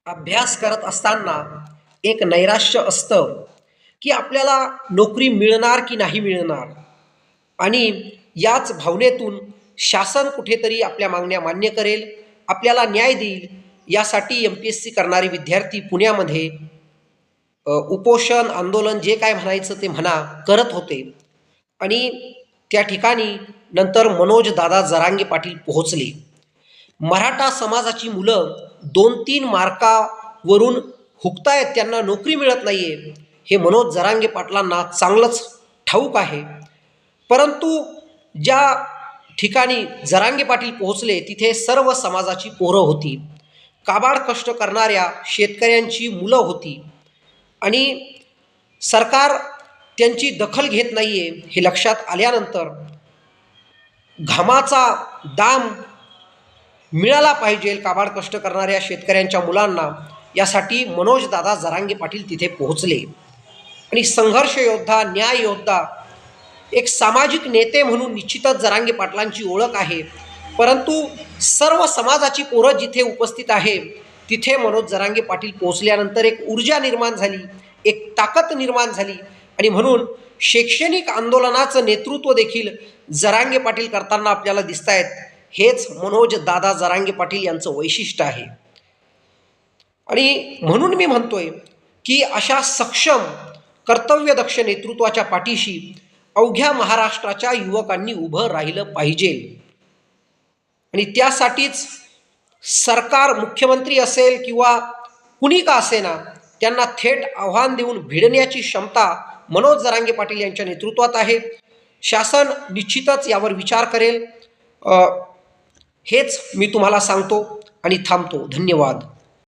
अभ्यास करत असताना एक नैराश्य असतं की आपल्याला नोकरी मिळणार की नाही मिळणार आणि याच भावनेतून शासन कुठेतरी आपल्या मागण्या मान्य करेल, आपल्याला न्याय देईल यासाठी एम-पी-एस-सी करणारे विद्यार्थी पुण्यामध्ये उपोषण आंदोलन जे काय म्हणायचं ते म्हणा करत होते. आणि त्या ठिकाणी नंतर मनोज दादा जरांगे पाटील पोहोचले. मराठा समाजाची मुलं 2-3 मार्कावरून हुकतायत, त्यांना नोकरी मिळत नाहीये, हे मनोज जरांगे पाटलांना चांगलंच ठाऊक आहे. परंतु ज्या ठिकाणी जरांगे पाटील पोहोचले तिथे सर्व समाजाची पोरं होती, काबाड कष्ट करणाऱ्या शेतकऱ्यांची मुलं होती आणि सरकार त्यांची दखल घेत नाहीये हे लक्षात आल्यानंतर घामाचा दाम मिळाला पाहिजे काबाड कष्ट करणाऱ्या शेतकऱ्यांच्या मुलांना, यासाठी मनोज दादा जरांगे पाटील तिथे पोहोचले. आणि संघर्ष योद्धा, न्याय योद्धा, एक सामाजिक नेते म्हणून निश्चितच जरांगे पाटलांची ओळख आहे. परंतु सर्व समाजाची पोरं जिथे उपस्थित आहे तिथे मनोज जरांगे पाटील पोहोचल्यानंतर एक ऊर्जा निर्माण झाली, एक ताकद निर्माण झाली. आणि म्हणून शैक्षणिक आंदोलनाचं नेतृत्व देखील जरांगे पाटील करताना आपल्याला दिसत आहेत. हेच मनोज दादा जरांगे पाटील यांचं वैशिष्ट्य आहे. आणि म्हणून मी म्हणतोय की अशा सक्षम कर्तव्यदक्ष नेतृत्वाच्या पाठीशी अवघ्या महाराष्ट्राच्या युवकांनी उभं राहिलं पाहिजे. आणि त्यासाठीच सरकार, मुख्यमंत्री असेल किंवा कुणी का असेना, त्यांना थेट आव्हान देऊन भिडण्याची क्षमता मनोज जरांगे पाटील यांच्या नेतृत्वात आहे. शासन निश्चितच यावर विचार करेल, हेच मी तुम्हाला सांगतो आणि थांबतो. धन्यवाद.